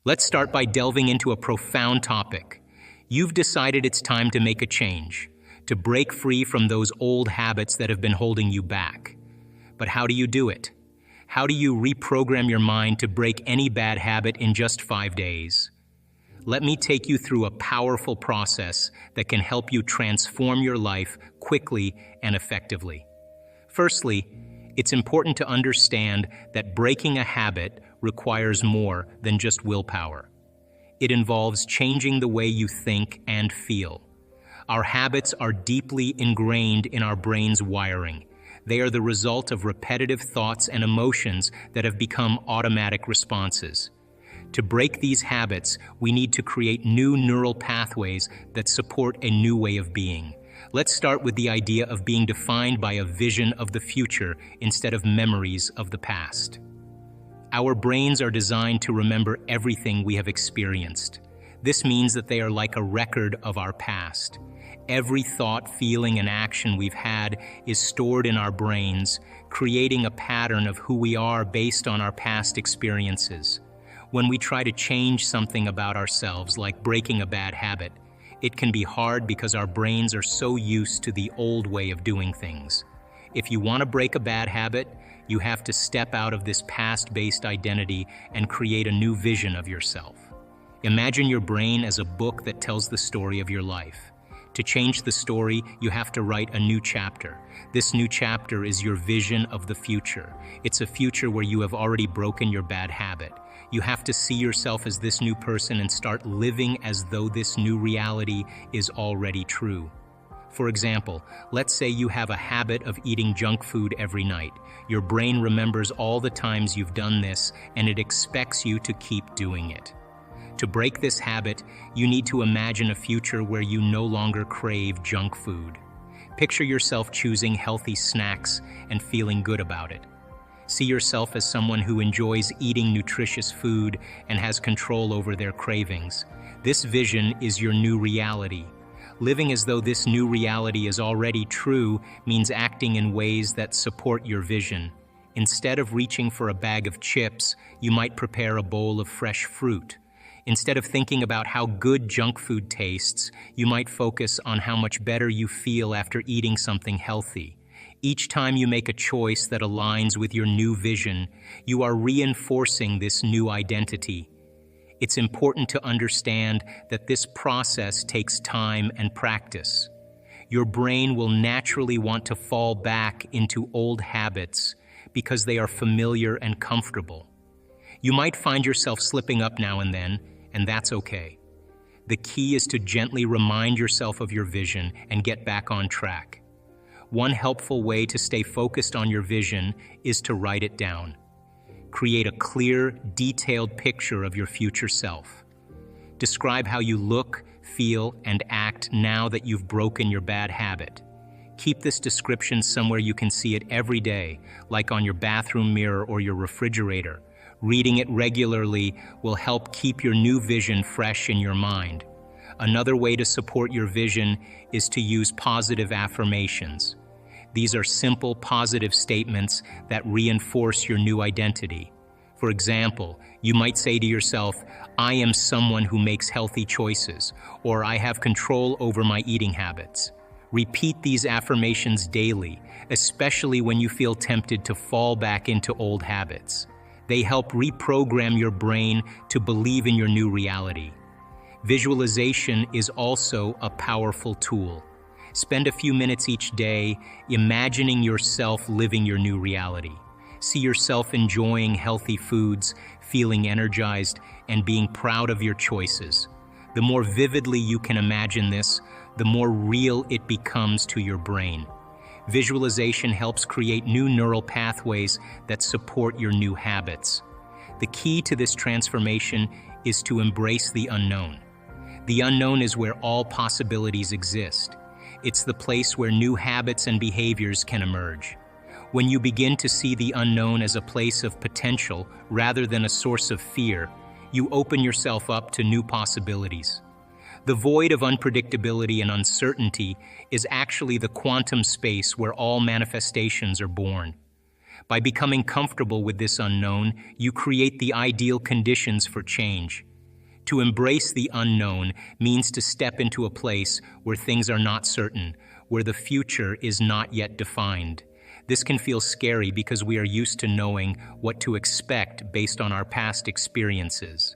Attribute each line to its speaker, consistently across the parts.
Speaker 1: Let's start by delving into a profound topic. You've decided it's time to make a change, to break free from those old habits that have been holding you back. But how do you do it? How do you reprogram your mind to break any bad habit in just 5 days? Let me take you through a powerful process that can help you transform your life quickly and effectively. Firstly, it's important to understand that breaking a habit requires more than just willpower. It involves changing the way you think and feel. Our habits are deeply ingrained in our brain's wiring. They are the result of repetitive thoughts and emotions that have become automatic responses. To break these habits, we need to create new neural pathways that support a new way of being. Let's start with the idea of being defined by a vision of the future instead of memories of the past. Our brains are designed to remember everything we have experienced. This means that they are like a record of our past. Every thought, feeling, and action we've had is stored in our brains, creating a pattern of who we are based on our past experiences. When we try to change something about ourselves, like breaking a bad habit, it can be hard because our brains are so used to the old way of doing things. If you want to break a bad habit, you have to step out of this past-based identity and create a new vision of yourself. Imagine your brain as a book that tells the story of your life. To change the story, you have to write a new chapter. This new chapter is your vision of the future. It's a future where you have already broken your bad habit. You have to see yourself as this new person and start living as though this new reality is already true. For example, let's say you have a habit of eating junk food every night. Your brain remembers all the times you've done this, and it expects you to keep doing it. To break this habit, you need to imagine a future where you no longer crave junk food. Picture yourself choosing healthy snacks and feeling good about it. See yourself as someone who enjoys eating nutritious food and has control over their cravings. This vision is your new reality. Living as though this new reality is already true means acting in ways that support your vision. Instead of reaching for a bag of chips, you might prepare a bowl of fresh fruit. Instead of thinking about how good junk food tastes, you might focus on how much better you feel after eating something healthy. Each time you make a choice that aligns with your new vision, you are reinforcing this new identity. It's important to understand that this process takes time and practice. Your brain will naturally want to fall back into old habits because they are familiar and comfortable. You might find yourself slipping up now and then, and that's okay. The key is to gently remind yourself of your vision and get back on track. One helpful way to stay focused on your vision is to write it down. Create a clear, detailed picture of your future self. Describe how you look, feel, and act now that you've broken your bad habit. Keep this description somewhere you can see it every day, like on your bathroom mirror or your refrigerator. Reading it regularly will help keep your new vision fresh in your mind. Another way to support your vision is to use positive affirmations. These are simple, positive statements that reinforce your new identity. For example, you might say to yourself, "I am someone who makes healthy choices," or "I have control over my eating habits." Repeat these affirmations daily, especially when you feel tempted to fall back into old habits. They help reprogram your brain to believe in your new reality. Visualization is also a powerful tool. Spend a few minutes each day imagining yourself living your new reality. See yourself enjoying healthy foods, feeling energized, and being proud of your choices. The more vividly you can imagine this, the more real it becomes to your brain. Visualization helps create new neural pathways that support your new habits. The key to this transformation is to embrace the unknown. The unknown is where all possibilities exist. It's the place where new habits and behaviors can emerge. When you begin to see the unknown as a place of potential rather than a source of fear, you open yourself up to new possibilities. The void of unpredictability and uncertainty is actually the quantum space where all manifestations are born. By becoming comfortable with this unknown, you create the ideal conditions for change. To embrace the unknown means to step into a place where things are not certain, where the future is not yet defined. This can feel scary because we are used to knowing what to expect based on our past experiences.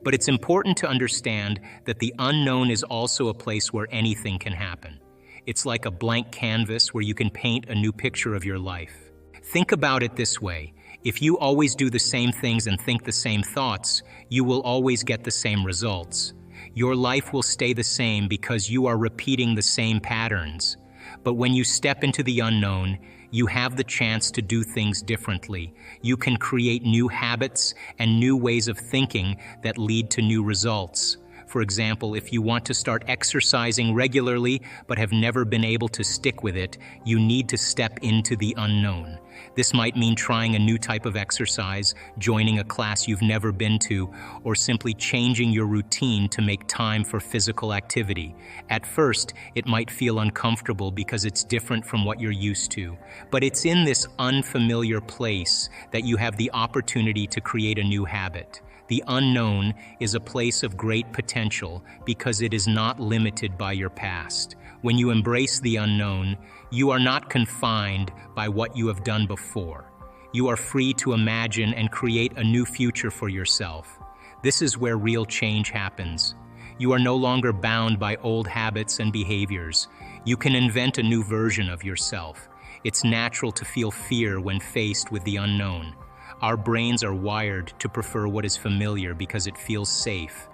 Speaker 1: But it's important to understand that the unknown is also a place where anything can happen. It's like a blank canvas where you can paint a new picture of your life. Think about it this way. If you always do the same things and think the same thoughts, you will always get the same results. Your life will stay the same because you are repeating the same patterns. But when you step into the unknown, you have the chance to do things differently. You can create new habits and new ways of thinking that lead to new results. For example, if you want to start exercising regularly but have never been able to stick with it, you need to step into the unknown. This might mean trying a new type of exercise, joining a class you've never been to, or simply changing your routine to make time for physical activity. At first, it might feel uncomfortable because it's different from what you're used to, but it's in this unfamiliar place that you have the opportunity to create a new habit. The unknown is a place of great potential because it is not limited by your past. When you embrace the unknown, you are not confined by what you have done before. You are free to imagine and create a new future for yourself. This is where real change happens. You are no longer bound by old habits and behaviors. You can invent a new version of yourself. It's natural to feel fear when faced with the unknown. Our brains are wired to prefer what is familiar because it feels safe.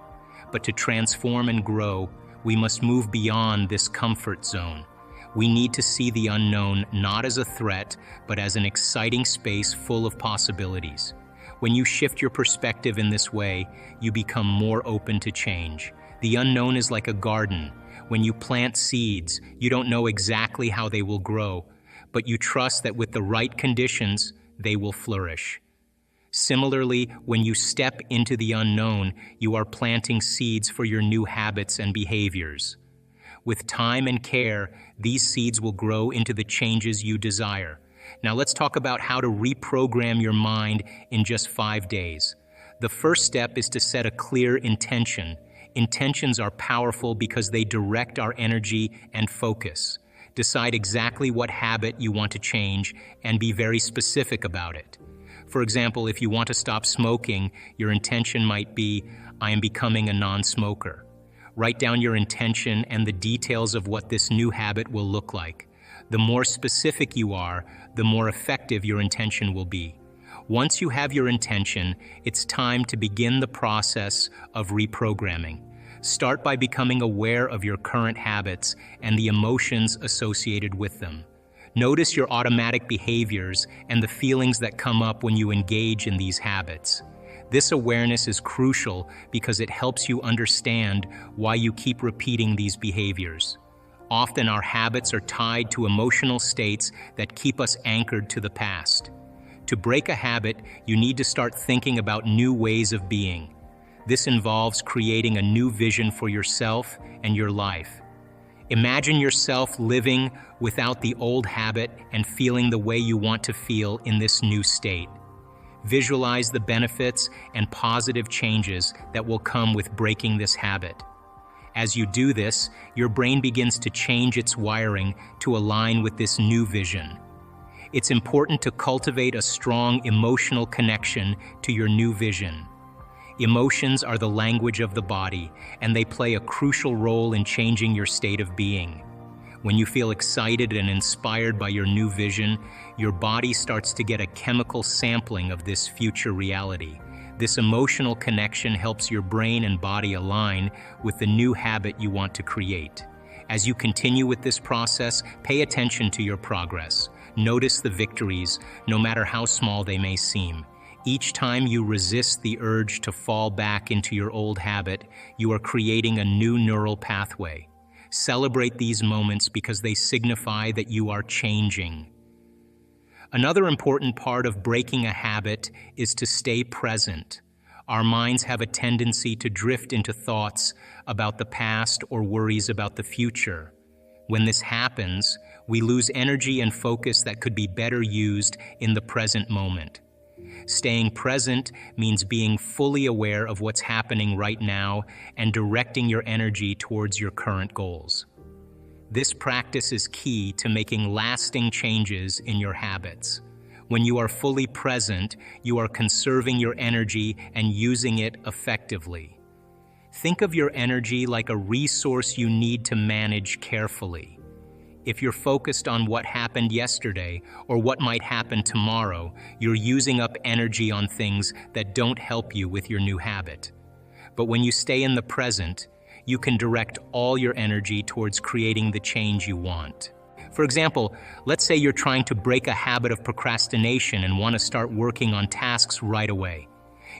Speaker 1: But to transform and grow, we must move beyond this comfort zone. We need to see the unknown not as a threat, but as an exciting space full of possibilities. When you shift your perspective in this way, you become more open to change. The unknown is like a garden. When you plant seeds, you don't know exactly how they will grow, but you trust that with the right conditions, they will flourish. Similarly, when you step into the unknown, you are planting seeds for your new habits and behaviors. With time and care, these seeds will grow into the changes you desire. Now let's talk about how to reprogram your mind in just 5 days. The first step is to set a clear intention. Intentions are powerful because they direct our energy and focus. Decide exactly what habit you want to change and be very specific about it. For example, if you want to stop smoking, your intention might be, I am becoming a non-smoker. Write down your intention and the details of what this new habit will look like. The more specific you are, the more effective your intention will be. Once you have your intention, it's time to begin the process of reprogramming. Start by becoming aware of your current habits and the emotions associated with them. Notice your automatic behaviors and the feelings that come up when you engage in these habits. This awareness is crucial because it helps you understand why you keep repeating these behaviors. Often our habits are tied to emotional states that keep us anchored to the past. To break a habit, you need to start thinking about new ways of being. This involves creating a new vision for yourself and your life. Imagine yourself living without the old habit and feeling the way you want to feel in this new state. Visualize the benefits and positive changes that will come with breaking this habit. As you do this, your brain begins to change its wiring to align with this new vision. It's important to cultivate a strong emotional connection to your new vision. Emotions are the language of the body, and they play a crucial role in changing your state of being. When you feel excited and inspired by your new vision, your body starts to get a chemical sampling of this future reality. This emotional connection helps your brain and body align with the new habit you want to create. As you continue with this process, pay attention to your progress. Notice the victories, no matter how small they may seem. Each time you resist the urge to fall back into your old habit, you are creating a new neural pathway. Celebrate these moments because they signify that you are changing. Another important part of breaking a habit is to stay present. Our minds have a tendency to drift into thoughts about the past or worries about the future. When this happens, we lose energy and focus that could be better used in the present moment. Staying present means being fully aware of what's happening right now and directing your energy towards your current goals. This practice is key to making lasting changes in your habits. When you are fully present, you are conserving your energy and using it effectively. Think of your energy like a resource you need to manage carefully. If you're focused on what happened yesterday or what might happen tomorrow, you're using up energy on things that don't help you with your new habit. But when you stay in the present, you can direct all your energy towards creating the change you want. For example, let's say you're trying to break a habit of procrastination and want to start working on tasks right away.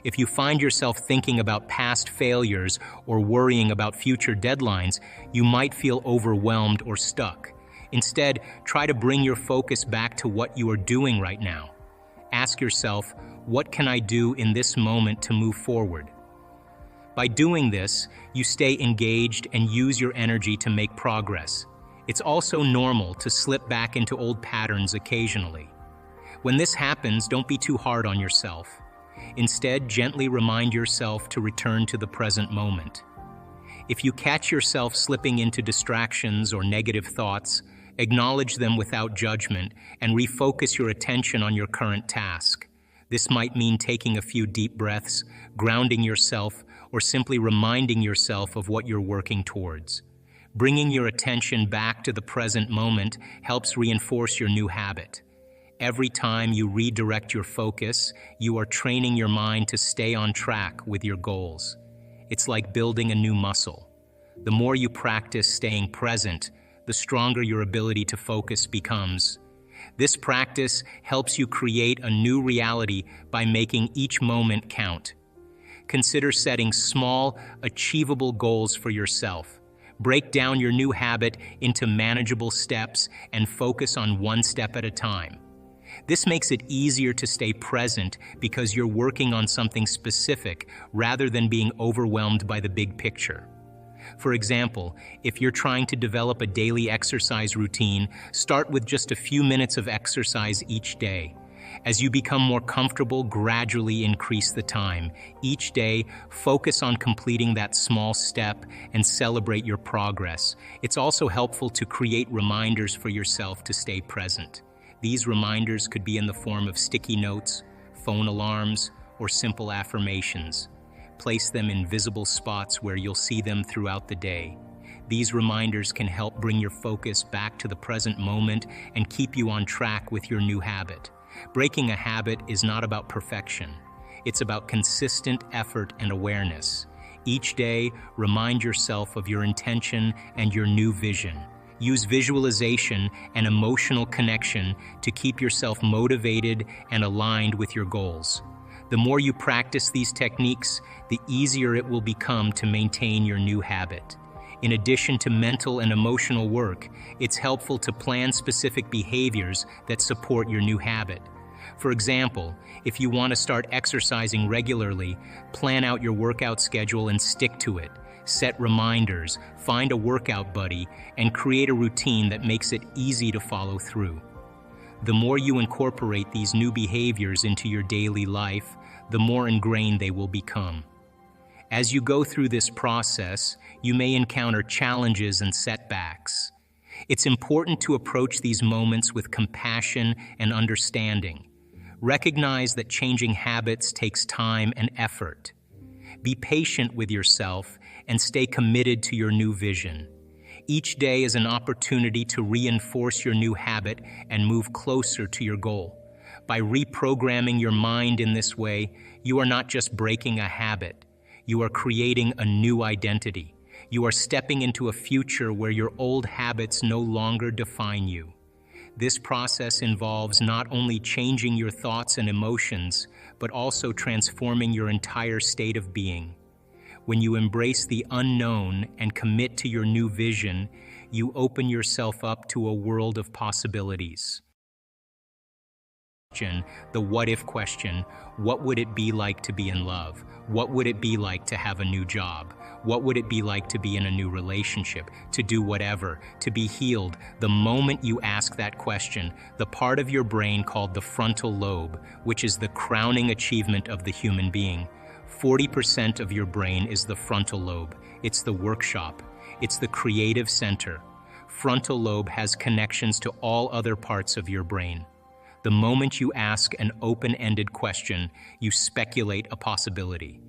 Speaker 1: If you find yourself thinking about past failures or worrying about future deadlines, you might feel overwhelmed or stuck. Instead, try to bring your focus back to what you are doing right now. Ask yourself, what can I do in this moment to move forward? By doing this, you stay engaged and use your energy to make progress. It's also normal to slip back into old patterns occasionally. When this happens, don't be too hard on yourself. Instead, gently remind yourself to return to the present moment. If you catch yourself slipping into distractions or negative thoughts, acknowledge them without judgment and refocus your attention on your current task. This might mean taking a few deep breaths, grounding yourself, or simply reminding yourself of what you're working towards. Bringing your attention back to the present moment helps reinforce your new habit. Every time you redirect your focus, you are training your mind to stay on track with your goals. It's like building a new muscle. The more you practice staying present, the stronger your ability to focus becomes. This practice helps you create a new reality by making each moment count. Consider setting small, achievable goals for yourself. Break down your new habit into manageable steps and focus on one step at a time. This makes it easier to stay present because you're working on something specific rather than being overwhelmed by the big picture. For example, if you're trying to develop a daily exercise routine, start with just a few minutes of exercise each day. As you become more comfortable, gradually increase the time. Each day, focus on completing that small step and celebrate your progress. It's also helpful to create reminders for yourself to stay present. These reminders could be in the form of sticky notes, phone alarms, or simple affirmations. Place them in visible spots where you'll see them throughout the day. These reminders can help bring your focus back to the present moment and keep you on track with your new habit. Breaking a habit is not about perfection. It's about consistent effort and awareness. Each day, remind yourself of your intention and your new vision. Use visualization and emotional connection to keep yourself motivated and aligned with your goals. The more you practice these techniques, the easier it will become to maintain your new habit. In addition to mental and emotional work, it's helpful to plan specific behaviors that support your new habit. For example, if you want to start exercising regularly, plan out your workout schedule and stick to it. Set reminders, find a workout buddy, and create a routine that makes it easy to follow through. The more you incorporate these new behaviors into your daily life, the more ingrained they will become. As you go through this process, you may encounter challenges and setbacks. It's important to approach these moments with compassion and understanding. Recognize that changing habits takes time and effort. Be patient with yourself and stay committed to your new vision. Each day is an opportunity to reinforce your new habit and move closer to your goal. By reprogramming your mind in this way, you are not just breaking a habit. You are creating a new identity. You are stepping into a future where your old habits no longer define you. This process involves not only changing your thoughts and emotions, but also transforming your entire state of being. When you embrace the unknown and commit to your new vision, you open yourself up to a world of possibilities. The what-if question: what would it be like to be in love? What would it be like to have a new job? What would it be like to be in a new relationship, to do whatever, to be healed? The moment you ask that question, the part of your brain called the frontal lobe, which is the crowning achievement of the human being, 40% of your brain is the frontal lobe. It's the workshop. It's the creative center. Frontal lobe has connections to all other parts of your brain. The moment you ask an open-ended question, you speculate a possibility.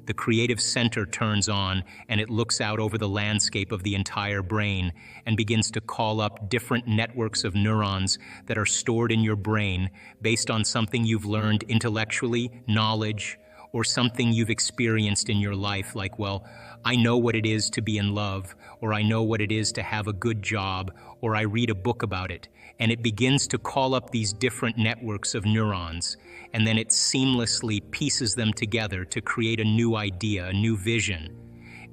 Speaker 1: The creative center turns on and it looks out over the landscape of the entire brain and begins to call up different networks of neurons that are stored in your brain based on something you've learned intellectually, knowledge, or something you've experienced in your life, like, well, I know what it is to be in love, or I know what it is to have a good job, or I read a book about it. And it begins to call up these different networks of neurons, and then it seamlessly pieces them together to create a new idea, a new vision.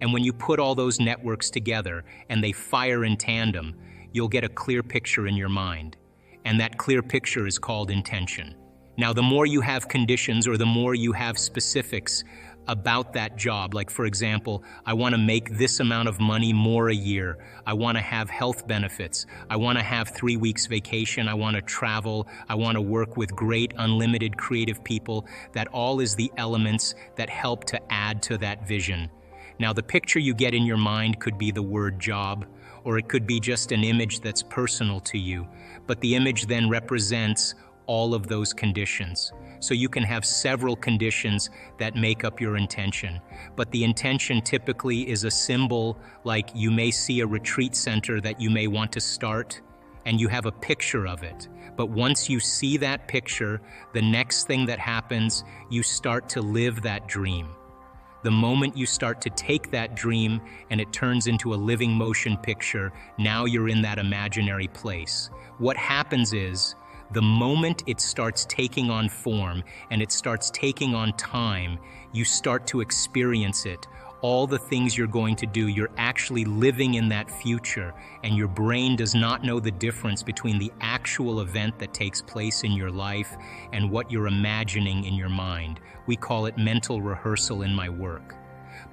Speaker 1: And when you put all those networks together and they fire in tandem, you'll get a clear picture in your mind. And that clear picture is called intention. Now, the more you have conditions or the more you have specifics about that job, like for example, I want to make this amount of money more a year, I want to have health benefits, I want to have 3 weeks vacation, I want to travel, I want to work with great unlimited creative people, that all is the elements that help to add to that vision. Now, the picture you get in your mind could be the word job, or it could be just an image that's personal to you, but the image then represents all of those conditions. So you can have several conditions that make up your intention. But the intention typically is a symbol, like you may see a retreat center that you may want to start, and you have a picture of it. But once you see that picture, the next thing that happens, you start to live that dream. The moment you start to take that dream and it turns into a living motion picture, now you're in that imaginary place. What happens is, the moment it starts taking on form and it starts taking on time, you start to experience it. All the things you're going to do, you're actually living in that future, and your brain does not know the difference between the actual event that takes place in your life and what you're imagining in your mind. We call it mental rehearsal in my work.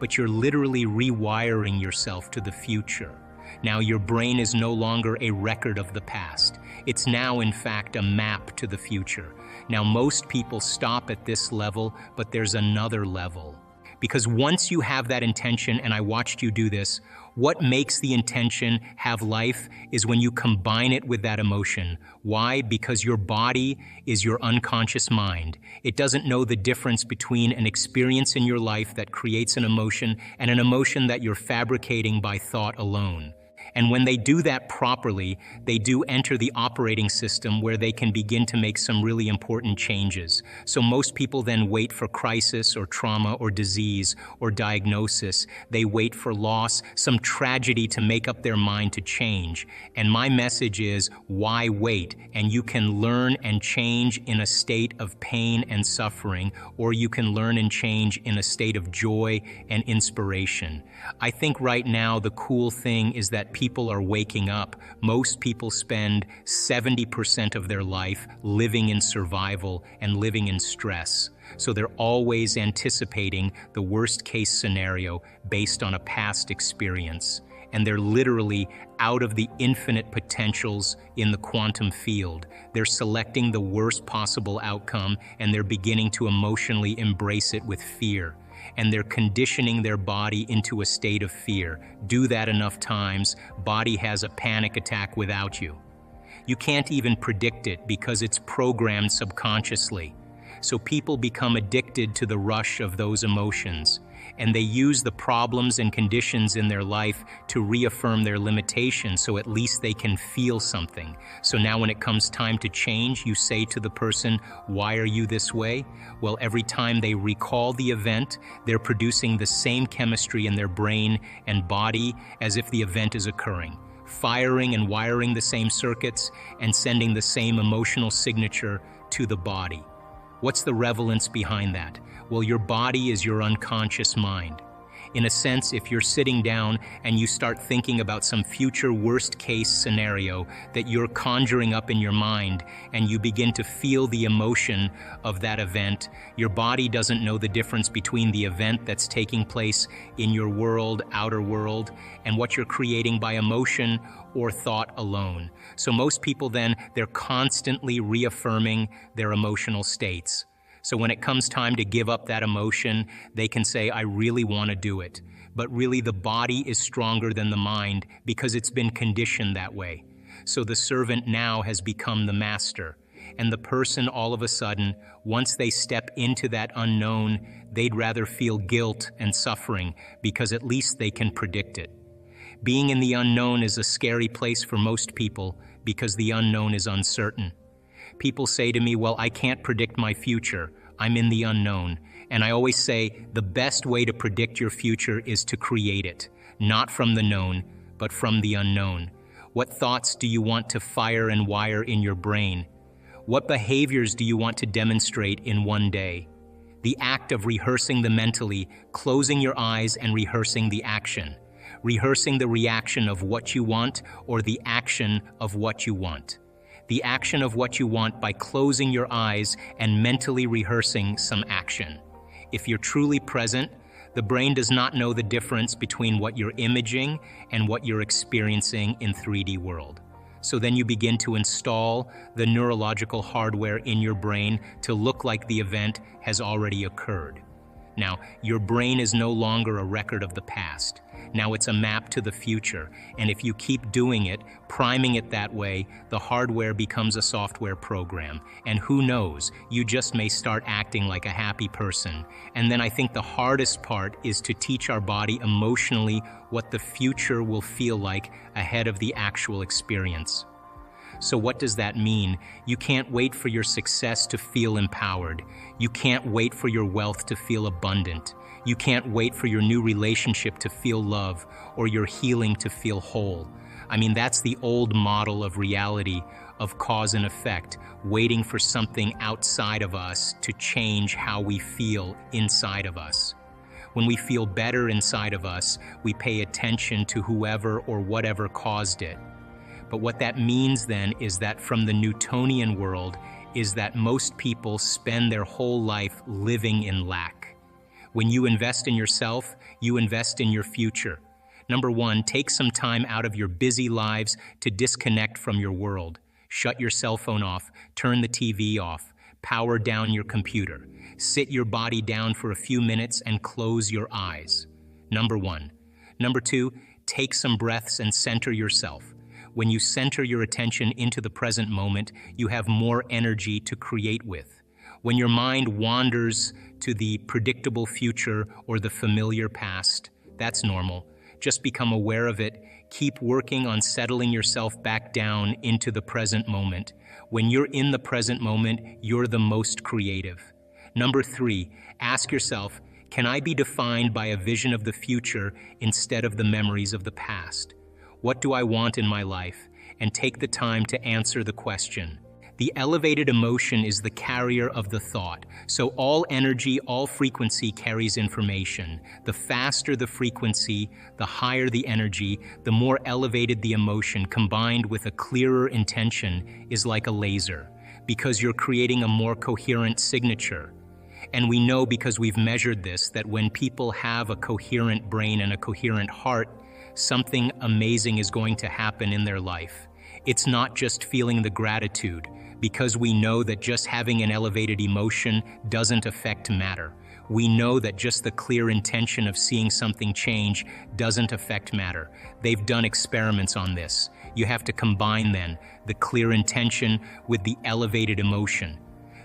Speaker 1: But you're literally rewiring yourself to the future. Now, your brain is no longer a record of the past. It's now, in fact, a map to the future. Now, most people stop at this level, but there's another level. Because once you have that intention, and I watched you do this, what makes the intention have life is when you combine it with that emotion. Why? Because your body is your unconscious mind. It doesn't know the difference between an experience in your life that creates an emotion and an emotion that you're fabricating by thought alone. And when they do that properly, they do enter the operating system where they can begin to make some really important changes. So most people then wait for crisis or trauma or disease or diagnosis. They wait for loss, some tragedy to make up their mind to change. And my message is, why wait? And you can learn and change in a state of pain and suffering, or you can learn and change in a state of joy and inspiration. I think right now the cool thing is that people are waking up. Most people spend 70% of their life living in survival and living in stress. So they're always anticipating the worst case scenario based on a past experience. And they're literally out of the infinite potentials in the quantum field. They're selecting the worst possible outcome, and they're beginning to emotionally embrace it with fear. And they're conditioning their body into a state of fear. Do that enough times, body has a panic attack without you. You can't even predict it because it's programmed subconsciously. So people become addicted to the rush of those emotions, and they use the problems and conditions in their life to reaffirm their limitations so at least they can feel something. So now when it comes time to change, you say to the person, "Why are you this way?" Well, every time they recall the event, they're producing the same chemistry in their brain and body as if the event is occurring, firing and wiring the same circuits and sending the same emotional signature to the body. What's the relevance behind that? Well, your body is your unconscious mind. In a sense, if you're sitting down and you start thinking about some future worst-case scenario that you're conjuring up in your mind and you begin to feel the emotion of that event, your body doesn't know the difference between the event that's taking place in your world, outer world, and what you're creating by emotion or thought alone. So most people then, they're constantly reaffirming their emotional states. So when it comes time to give up that emotion, they can say, I really want to do it. But really the body is stronger than the mind because it's been conditioned that way. So the servant now has become the master. And the person all of a sudden, once they step into that unknown, they'd rather feel guilt and suffering because at least they can predict it. Being in the unknown is a scary place for most people because the unknown is uncertain. People say to me, well, I can't predict my future. I'm in the unknown. And I always say the best way to predict your future is to create it, not from the known, but from the unknown. What thoughts do you want to fire and wire in your brain? What behaviors do you want to demonstrate in one day? The act of rehearsing them mentally, closing your eyes and rehearsing the action. Rehearsing the reaction of what you want or the action of what you want. The action of what you want by closing your eyes and mentally rehearsing some action. If you're truly present, the brain does not know the difference between what you're imaging and what you're experiencing in 3D world. So then you begin to install the neurological hardware in your brain to look like the event has already occurred. Now, your brain is no longer a record of the past. Now it's a map to the future, and if you keep doing it, priming it that way, the hardware becomes a software program. And who knows, you just may start acting like a happy person. And then I think the hardest part is to teach our body emotionally what the future will feel like ahead of the actual experience. So what does that mean? You can't wait for your success to feel empowered. You can't wait for your wealth to feel abundant. You can't wait for your new relationship to feel love or your healing to feel whole. I mean, that's the old model of reality, of cause and effect, waiting for something outside of us to change how we feel inside of us. When we feel better inside of us, we pay attention to whoever or whatever caused it. But what that means then is that from the Newtonian world is that most people spend their whole life living in lack. When you invest in yourself, you invest in your future. Number one, take some time out of your busy lives to disconnect from your world. Shut your cell phone off, turn the TV off, power down your computer. Sit your body down for a few minutes and close your eyes. Number one. Number two, take some breaths and center yourself. When you center your attention into the present moment, you have more energy to create with. When your mind wanders to the predictable future or the familiar past, that's normal. Just become aware of it. Keep working on settling yourself back down into the present moment. When you're in the present moment, you're the most creative. Number three, ask yourself, can I be defined by a vision of the future instead of the memories of the past? What do I want in my life? And take the time to answer the question. The elevated emotion is the carrier of the thought. So all energy, all frequency carries information. The faster the frequency, the higher the energy, the more elevated the emotion combined with a clearer intention is like a laser, because you're creating a more coherent signature. And we know because we've measured this that when people have a coherent brain and a coherent heart, something amazing is going to happen in their life. It's not just feeling the gratitude, because we know that just having an elevated emotion doesn't affect matter. We know that just the clear intention of seeing something change doesn't affect matter. They've done experiments on this. You have to combine then the clear intention with the elevated emotion.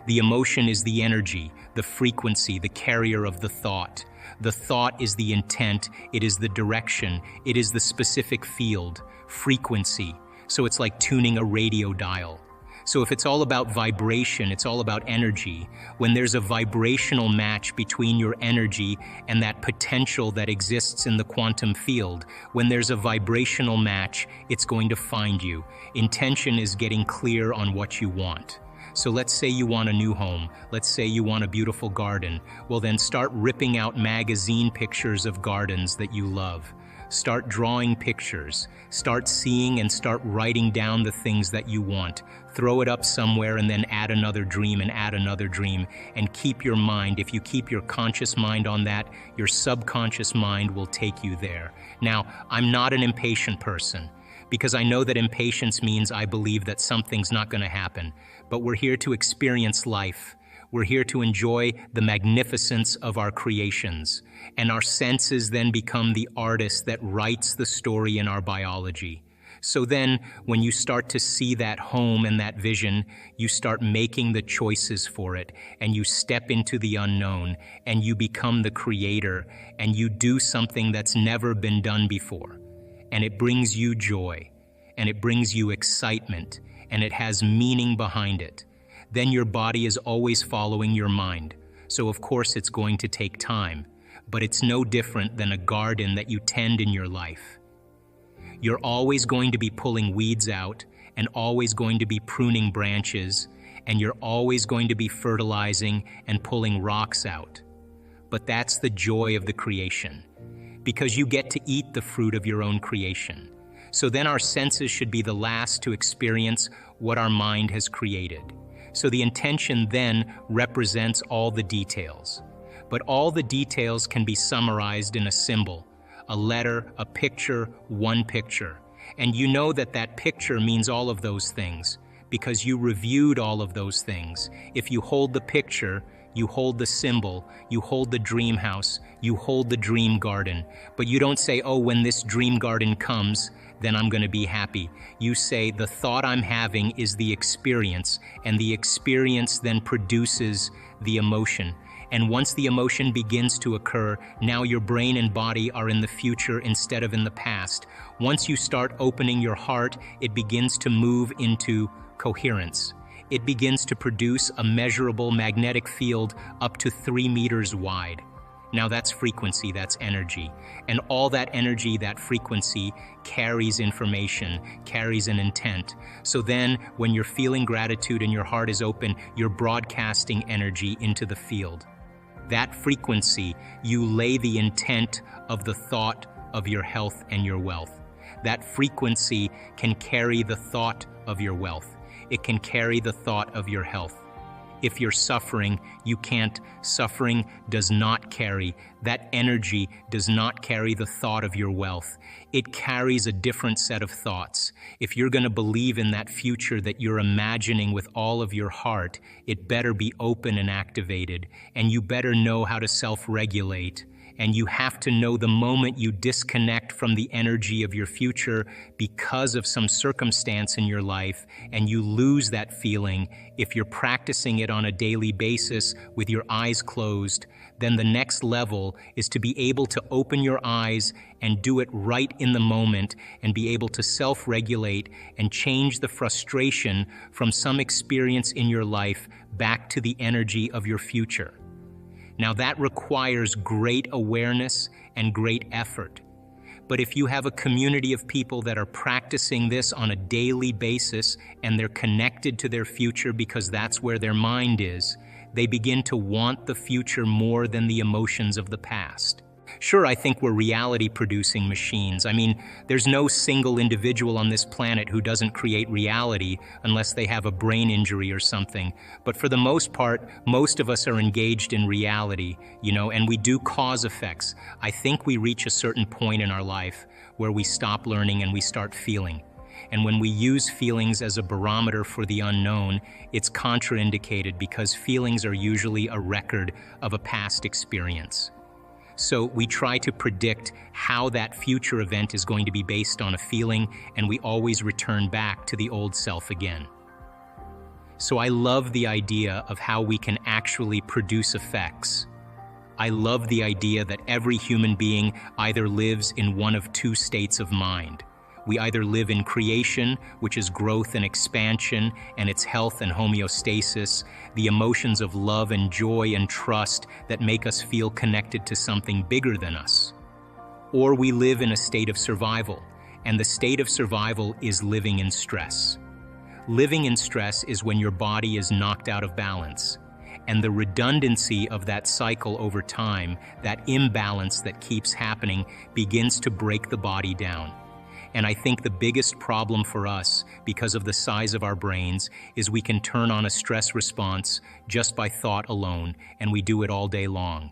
Speaker 1: The emotion is the energy, the frequency, the carrier of the thought. The thought is the intent, it is the direction, it is the specific field, frequency. So it's like tuning a radio dial. So if it's all about vibration, it's all about energy. When there's a vibrational match between your energy and that potential that exists in the quantum field, when there's a vibrational match, it's going to find you. Intention is getting clear on what you want. So let's say you want a new home. Let's say you want a beautiful garden. Well, then start ripping out magazine pictures of gardens that you love. Start drawing pictures. Start seeing and start writing down the things that you want. Throw it up somewhere and then add another dream and add another dream. And keep your mind. If you keep your conscious mind on that, your subconscious mind will take you there. Now, I'm not an impatient person, because I know that impatience means I believe that something's not going to happen. But we're here to experience life. We're here to enjoy the magnificence of our creations. And our senses then become the artist that writes the story in our biology. So then, when you start to see that home and that vision, you start making the choices for it, and you step into the unknown, and you become the creator, and you do something that's never been done before. And it brings you joy, and it brings you excitement, and it has meaning behind it. Then your body is always following your mind. So of course it's going to take time, but it's no different than a garden that you tend in your life. You're always going to be pulling weeds out and always going to be pruning branches, and you're always going to be fertilizing and pulling rocks out. But that's the joy of the creation, because you get to eat the fruit of your own creation. So then our senses should be the last to experience what our mind has created. So the intention then represents all the details. But all the details can be summarized in a symbol, a letter, a picture, one picture. And you know that that picture means all of those things, because you reviewed all of those things. If you hold the picture, you hold the symbol, you hold the dream house, you hold the dream garden. But you don't say, oh, when this dream garden comes, then I'm going to be happy. You say, the thought I'm having is the experience, and the experience then produces the emotion. And once the emotion begins to occur, now your brain and body are in the future instead of in the past. Once you start opening your heart, it begins to move into coherence. It begins to produce a measurable magnetic field up to 3 meters wide. Now that's frequency, that's energy. And all that energy, that frequency, carries information, carries an intent. So then, when you're feeling gratitude and your heart is open, you're broadcasting energy into the field. That frequency, you lay the intent of the thought of your health and your wealth. That frequency can carry the thought of your wealth. It can carry the thought of your health. If you're suffering, you can't. Suffering does not carry. That energy does not carry the thought of your wealth. It carries a different set of thoughts. If you're going to believe in that future that you're imagining with all of your heart, it better be open and activated, and you better know how to self-regulate. And you have to know the moment you disconnect from the energy of your future because of some circumstance in your life, and you lose that feeling. If you're practicing it on a daily basis with your eyes closed, then the next level is to be able to open your eyes and do it right in the moment, and be able to self-regulate and change the frustration from some experience in your life back to the energy of your future. Now that requires great awareness and great effort. But if you have a community of people that are practicing this on a daily basis, and they're connected to their future because that's where their mind is, they begin to want the future more than the emotions of the past. Sure, I think we're reality-producing machines. I mean, there's no single individual on this planet who doesn't create reality unless they have a brain injury or something. But for the most part, most of us are engaged in reality, and we do cause effects. I think we reach a certain point in our life where we stop learning and we start feeling. And when we use feelings as a barometer for the unknown, it's contraindicated because feelings are usually a record of a past experience. So we try to predict how that future event is going to be based on a feeling, and we always return back to the old self again. So I love the idea of how we can actually produce effects. I love the idea that every human being either lives in one of two states of mind. We either live in creation, which is growth and expansion, and its health and homeostasis, the emotions of love and joy and trust that make us feel connected to something bigger than us. Or we live in a state of survival, and the state of survival is living in stress. Living in stress is when your body is knocked out of balance. And the redundancy of that cycle over time, that imbalance that keeps happening, begins to break the body down. And I think the biggest problem for us, because of the size of our brains, is we can turn on a stress response just by thought alone, and we do it all day long.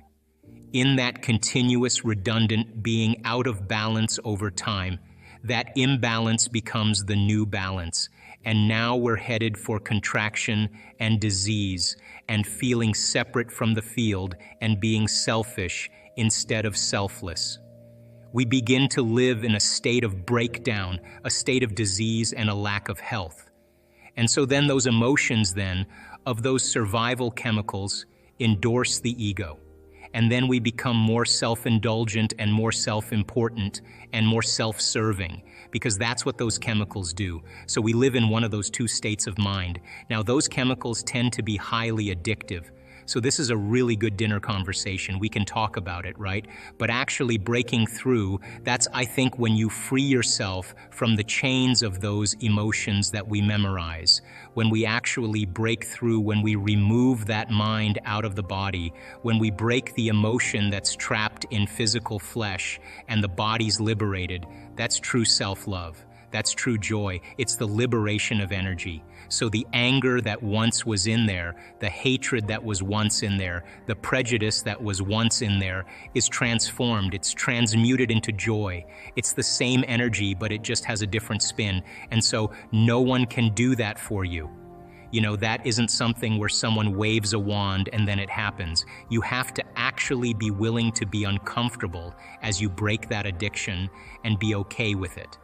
Speaker 1: In that continuous, redundant being out of balance over time, that imbalance becomes the new balance, and now we're headed for contraction and disease and feeling separate from the field and being selfish instead of selfless. We begin to live in a state of breakdown, a state of disease and a lack of health. And so then those emotions then, of those survival chemicals, endorse the ego. And then we become more self-indulgent and more self-important and more self-serving, because that's what those chemicals do. So we live in one of those two states of mind. Now, those chemicals tend to be highly addictive. So this is a really good dinner conversation. We can talk about it, right? But actually breaking through, that's, I think, when you free yourself from the chains of those emotions that we memorize. When we actually break through, when we remove that mind out of the body, when we break the emotion that's trapped in physical flesh and the body's liberated, that's true self-love. That's true joy. It's the liberation of energy. So the anger that once was in there, the hatred that was once in there, the prejudice that was once in there is transformed. It's transmuted into joy. It's the same energy, but it just has a different spin. And so no one can do that for you. You know, that isn't something where someone waves a wand and then it happens. You have to actually be willing to be uncomfortable as you break that addiction and be okay with it.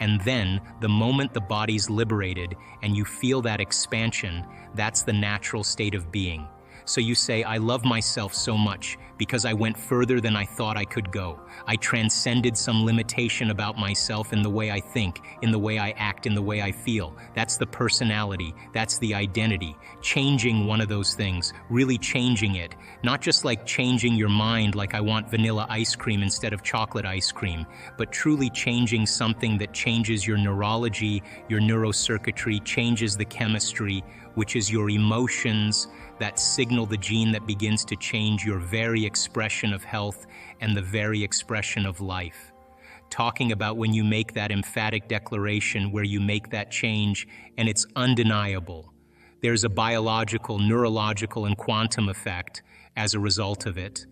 Speaker 1: And then, the moment the body's liberated and you feel that expansion, that's the natural state of being. So you say, I love myself so much because I went further than I thought I could go. I transcended some limitation about myself in the way I think, in the way I act, in the way I feel. That's the personality. That's the identity. Changing one of those things, really changing it. Not just like changing your mind like I want vanilla ice cream instead of chocolate ice cream, but truly changing something that changes your neurology, your neurocircuitry, changes the chemistry, which is your emotions, that signal the gene that begins to change your very expression of health and the very expression of life. Talking about when you make that emphatic declaration where you make that change and it's undeniable. There's a biological, neurological, and quantum effect as a result of it.